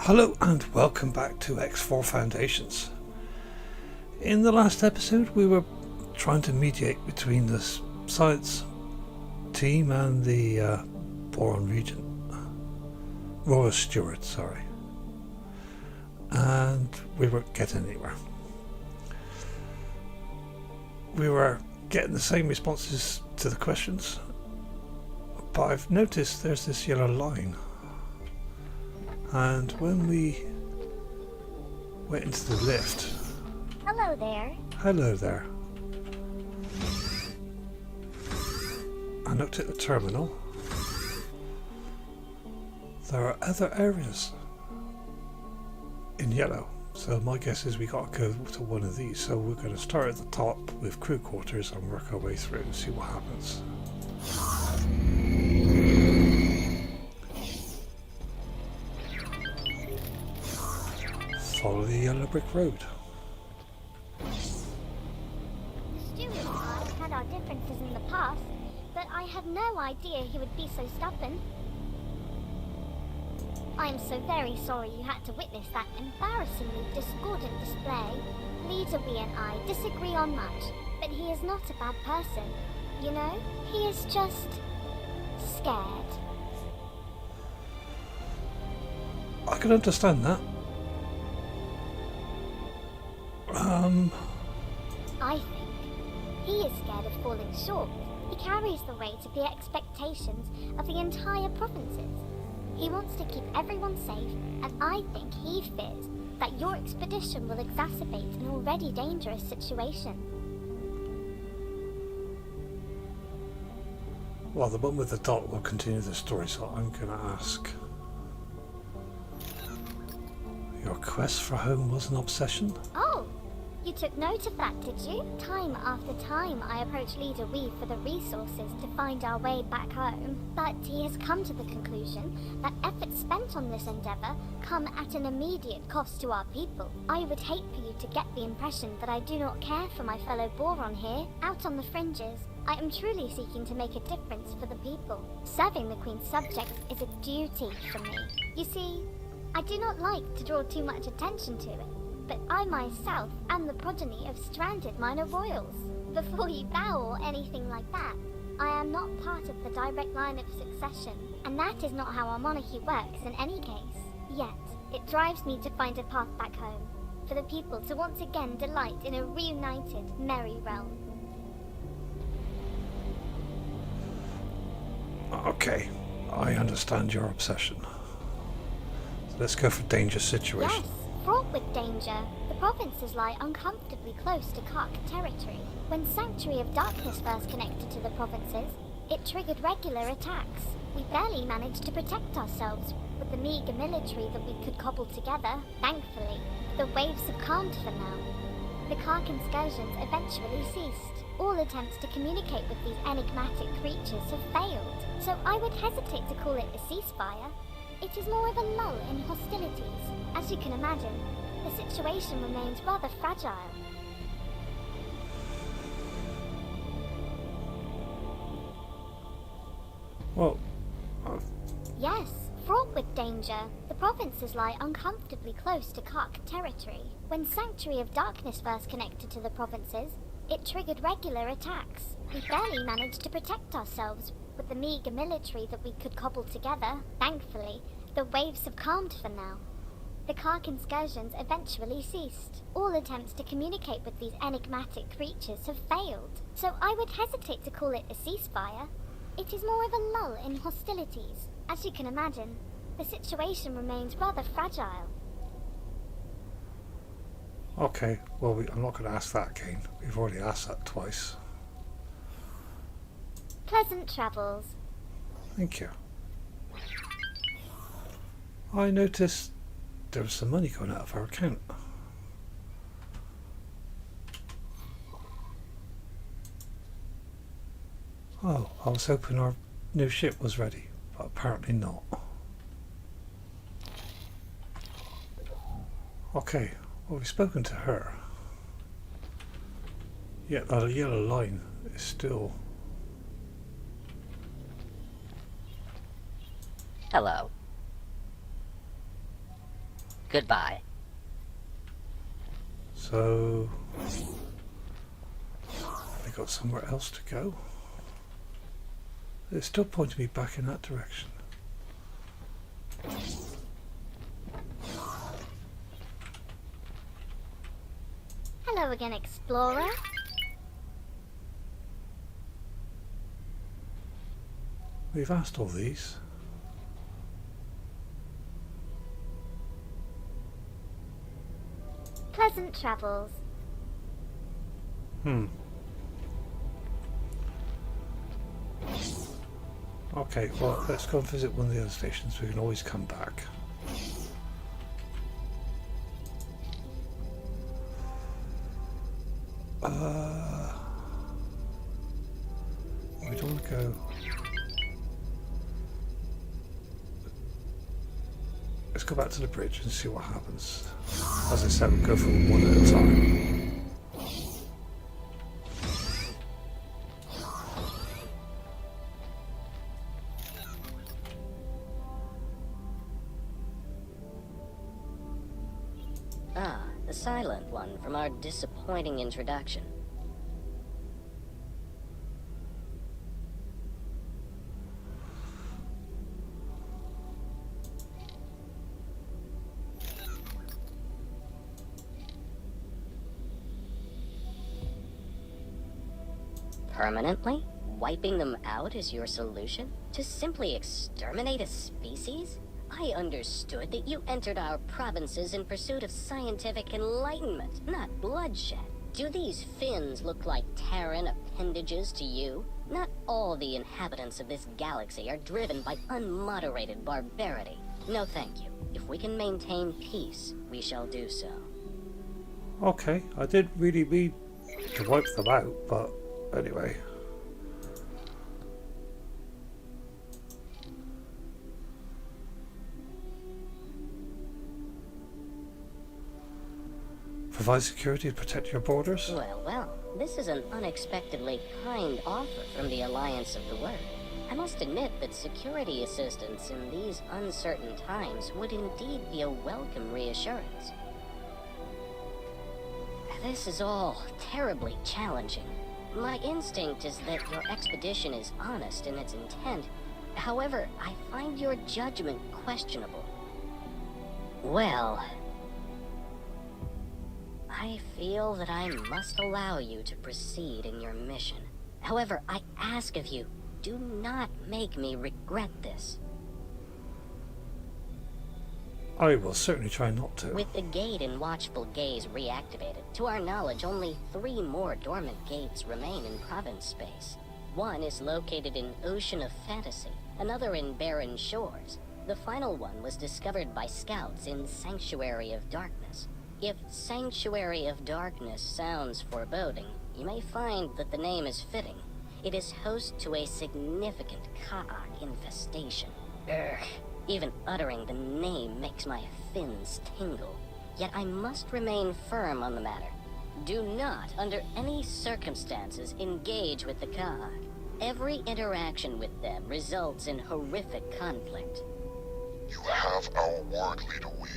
Hello and welcome back to X4 Foundations. In the last episode we were trying to mediate between the science team and the Boron Regent, Royal Steward, sorry. And we weren't getting anywhere. We were getting the same responses to the questions, but I've noticed there's this yellow line. And when we went into the lift... Hello there. Hello there. I looked at the terminal. There are other areas in yellow. So my guess is we got to go to one of these. So we're going to start at the top with crew quarters and work our way through and see what happens. Follow the yellow brick road. The steward and I had our differences in the past, but I had no idea he would be so stubborn. I am so very sorry you had to witness that embarrassingly discordant display. Leader B and I disagree on much, but he is not a bad person. You know, he is just scared. I can understand that. I think he is scared of falling short. He carries the weight of the expectations of the entire provinces. He wants to keep everyone safe, and I think he fears that your expedition will exacerbate an already dangerous situation. Well, the one with the dot will continue the story, so I'm going to ask. Your quest for home was an obsession? Oh! You took note of that, did you? Time after time I approach Leader Weave for the resources to find our way back home, but he has come to the conclusion that efforts spent on this endeavor come at an immediate cost to our people. I would hate for you to get the impression that I do not care for my fellow Boron here, out on the fringes. I am truly seeking to make a difference for the people. Serving the Queen's subjects is a duty for me. You see, I do not like to draw too much attention to it, but I myself am the progeny of stranded minor royals. Before you bow or anything like that, I am not part of the direct line of succession, and that is not how our monarchy works in any case. Yet, it drives me to find a path back home, for the people to once again delight in a reunited, merry realm. Okay, I understand your obsession. So let's go for dangerous situation. Yes, fraught with danger. The provinces lie uncomfortably close to Kark territory. When Sanctuary of Darkness first connected to the provinces, it triggered regular attacks. We barely managed to protect ourselves with the meager military that we could cobble together. Thankfully, the waves have calmed for now. The Kark incursions eventually ceased. All attempts to communicate with these enigmatic creatures have failed, so I would hesitate to call it a ceasefire. It is more of a lull in hostilities. As you can imagine, the situation remains rather fragile. Well, Yes, fraught with danger. The provinces lie uncomfortably close to Kark territory. When Sanctuary of Darkness first connected to the provinces, it triggered regular attacks. We barely managed to protect ourselves with the meager military that we could cobble together. Thankfully, the waves have calmed for now. The Kark incursions eventually ceased. All attempts to communicate with these enigmatic creatures have failed, so I would hesitate to call it a ceasefire. It is more of a lull in hostilities. As you can imagine, the situation remains rather fragile. okay, well, I'm not going to ask that again. We've already asked that twice. Pleasant travels. Thank you. I noticed there was some money going out of our account. Oh, I was hoping our new ship was ready, but apparently not. Okay, well, we've spoken to her. Yet that yellow line is still... Hello. Goodbye. So, they got somewhere else to go. It's still pointing me back in that direction. Hello again, explorer. We've asked all these. Pleasant travels. Okay, well, let's go and visit one of the other stations. We can always come back. We don't want to go. Let's go back to the bridge and see what happens. As I said, we'll go from one at a time. Ah, the silent one from our disappointing introduction. Permanently? Wiping them out is your solution? To simply exterminate a species? I understood that you entered our provinces in pursuit of scientific enlightenment, not bloodshed. Do these fins look like Terran appendages to you? Not all the inhabitants of this galaxy are driven by unmoderated barbarity. No thank you. If we can maintain peace, we shall do so. Okay, I did really mean to wipe them out, but anyway. Provide security to protect your borders? Well, this is an unexpectedly kind offer from the Alliance of the Word. I must admit that security assistance in these uncertain times would indeed be a welcome reassurance. This is all terribly challenging. My instinct is that your expedition is honest in its intent. However, I find your judgment questionable. Well, I feel that I must allow you to proceed in your mission. However, I ask of you, do not make me regret this. I will certainly try not to. With the gate in Watchful Gaze reactivated, to our knowledge, only 3 more dormant gates remain in province space. One is located in Ocean of Fantasy, another in Barren Shores. The final one was discovered by scouts in Sanctuary of Darkness. If Sanctuary of Darkness sounds foreboding, you may find that the name is fitting. It is host to a significant Ka'ak infestation. Even uttering the name makes my fins tingle. Yet I must remain firm on the matter. Do not, under any circumstances, engage with the Ka'ak. Every interaction with them results in horrific conflict. You have our word, Leader Wee.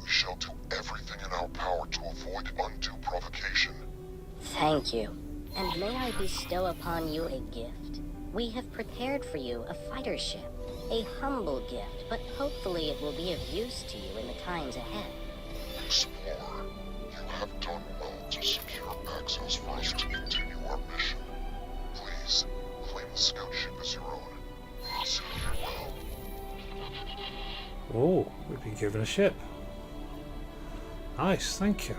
We shall do everything in our power to avoid undue provocation. Thank you. And may I bestow upon you a gift? We have prepared for you a fighter ship. A humble gift, but hopefully it will be of use to you in the times ahead. Explorer, you have done well to secure access for us to continue our mission. Please, claim the scout ship as your own. Serve you well. Oh, we've been given a ship. Nice, thank you.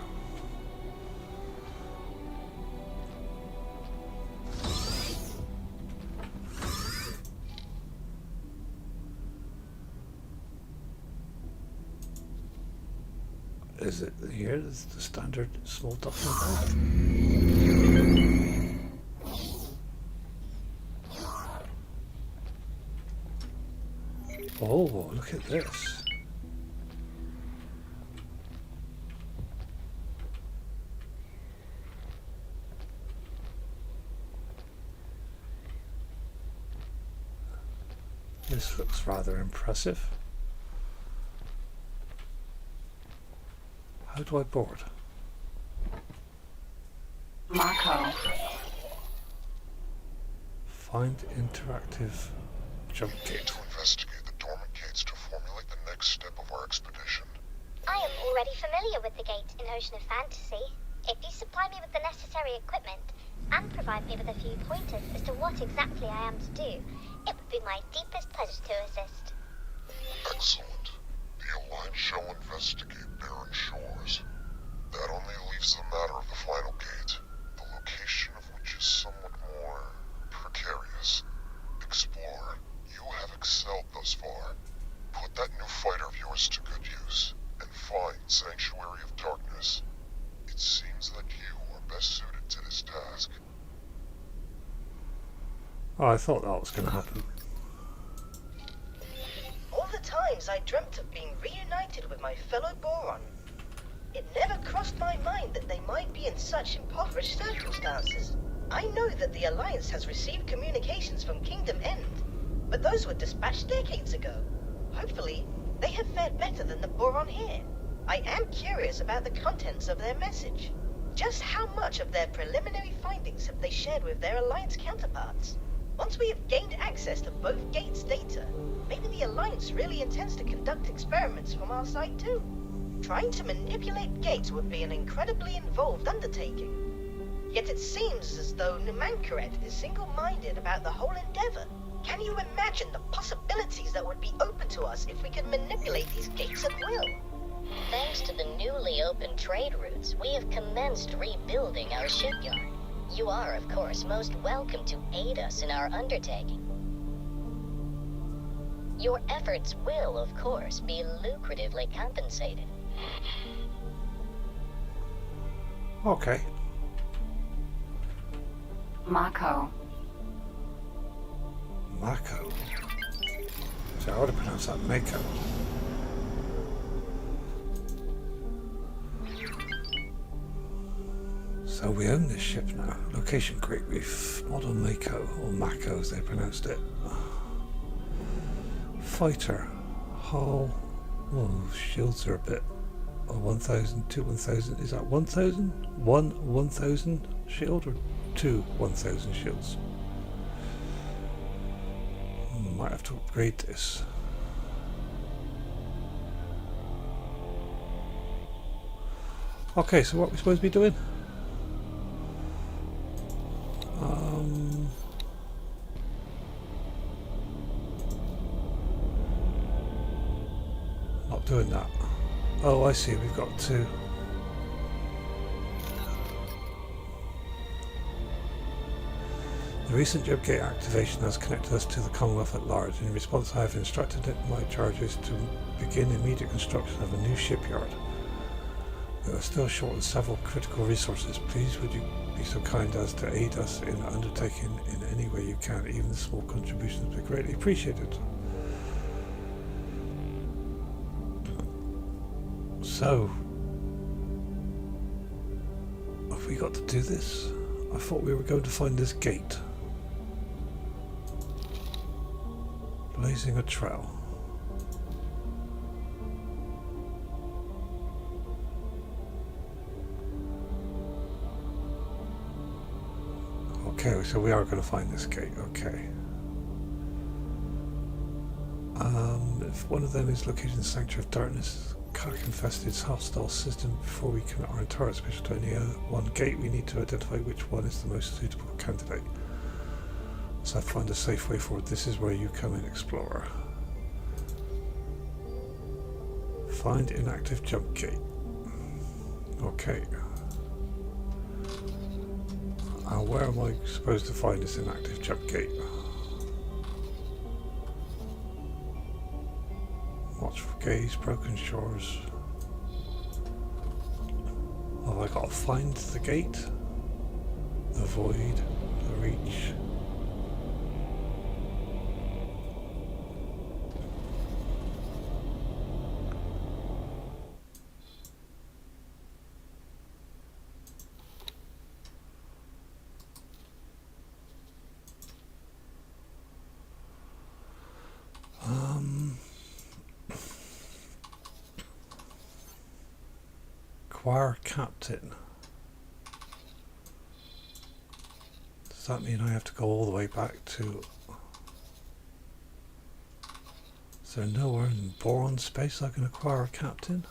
Is it here? Is the standard small document? Oh, look at this. This looks rather impressive. How do I board? Marco. Find interactive jump We need gate. to investigate the dormant gates to formulate the next step of our expedition. I am already familiar with the gate in Ocean of Fantasy. If you supply me with the necessary equipment and provide me with a few pointers as to what exactly I am to do, it would be my deepest pleasure to assist. Excellent. The Alliance shall investigate barren shores. That only leaves the matter of the final gate, the location of which is somewhat more precarious. Explorer, you have excelled thus far. Put that new fighter of yours to good use, and find Sanctuary of Darkness. It seems that you are best suited to this task. Oh, I thought that was going to happen. All the times I dreamt of being reunited with my fellow Boron. It never crossed my mind that they might be in such impoverished circumstances. I know that the Alliance has received communications from Kingdom End, but those were dispatched decades ago. Hopefully, they have fared better than the Boron here. I am curious about the contents of their message. Just how much of their preliminary findings have they shared with their Alliance counterparts? Once we have gained access to both gates' data, maybe the Alliance really intends to conduct experiments from our side too. Trying to manipulate gates would be an incredibly involved undertaking. Yet it seems as though Numankaret is single-minded about the whole endeavor. Can you imagine the possibilities that would be open to us if we could manipulate these gates at will? Thanks to the newly opened trade routes, we have commenced rebuilding our shipyard. You are, of course, most welcome to aid us in our undertaking. Your efforts will, of course, be lucratively compensated. Okay. Marco. Mako. So I would have pronounced that Mako. So we own this ship now. Location Great Reef. Model Mako, or Mako as they pronounced it. Fighter. Hull. Oh, shields are a bit. 1,000, 2 1,000. Is that 1,000? 1,000 shield or 2 1,000 shields? Might have to upgrade this. Okay, so what are we supposed to be doing? Not doing that. Oh, I see. We've got to. The recent jump gate activation has connected us to the Commonwealth at large. In response, I have instructed my charges to begin immediate construction of a new shipyard. We are still short on several critical resources. Please would you be so kind as to aid us in undertaking in any way you can. Even the small contributions will be greatly appreciated. So, have we got to do this? I thought we were going to find this gate. Blazing a trail. Okay, so we are going to find this gate, okay. If one of them is located in the Sanctuary of Darkness, infested hostile system, before we commit our entire special to any one gate, we need to identify which one is the most suitable candidate. So I find a safe way forward. This is where you come in, Explorer. Find inactive jump gate. Okay. Where am I supposed to find this inactive jump gate? Watch for gaze, broken shores. Have I got to find the gate? The void, the reach. acquire a captain. Does that mean I have to go all the way back to... Is there nowhere in Boron space I can acquire a captain?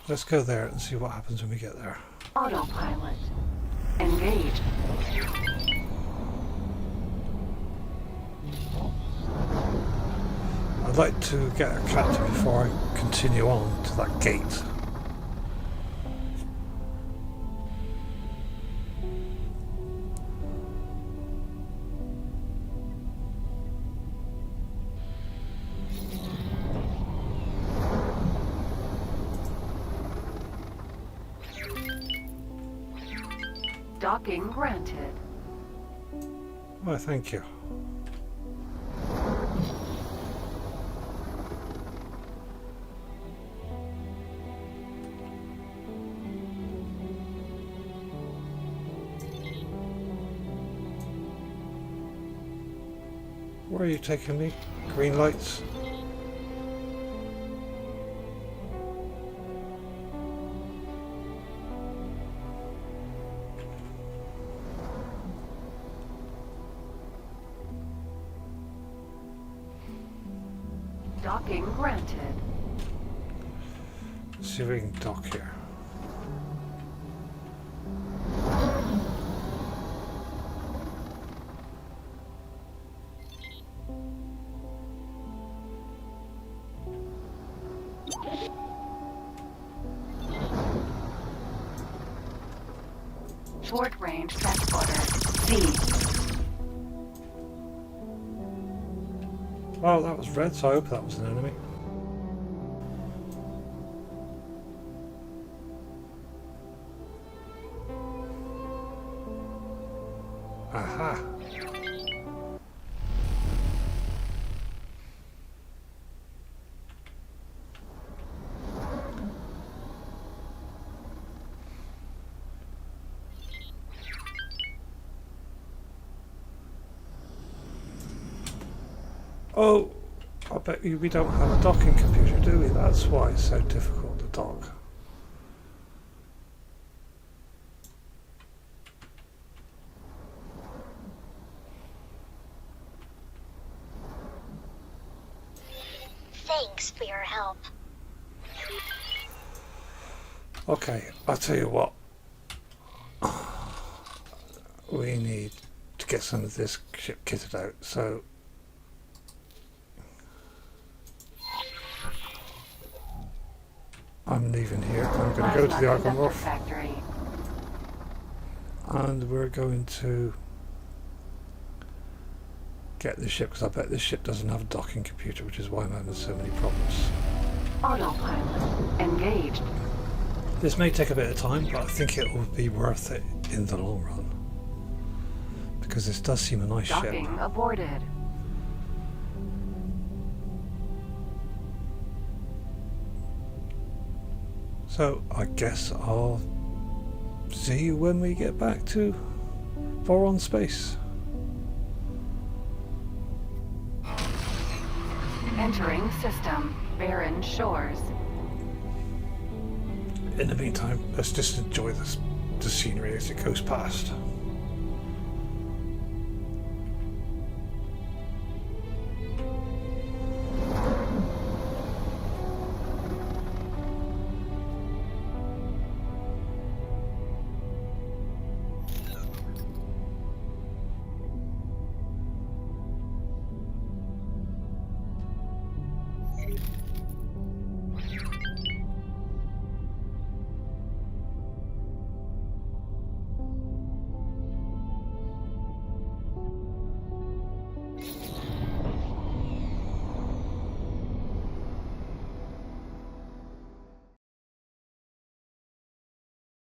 Let's go there and see what happens when we get there. Autopilot. Engaged. I'd like to get a captain before I continue on to that gate. Docking granted. Well, thank you. Where are you taking me? Green lights? Docking granted. Let's see if we can dock here. Short range transporter. Z. Oh, that was red, so I hope that was an enemy. Aha! Oh, I bet you we don't have a docking computer, do we? That's why it's so difficult to dock. Thanks for your help. Okay, I'll tell you what. We need to get some of this ship kitted out, so I'm leaving here. I'm going to go to the Arkham Wharf Factory. and we're going to get the ship, because I bet this ship doesn't have a docking computer, which is why I'm having so many problems. Autopilot. Engaged. This may take a bit of time, but I think it will be worth it in the long run, because this does seem a nice ship. Docking aborted. So I guess I'll see you when we get back to Boron space. Entering system. Barren shores. In the meantime, let's just enjoy the scenery as it goes past.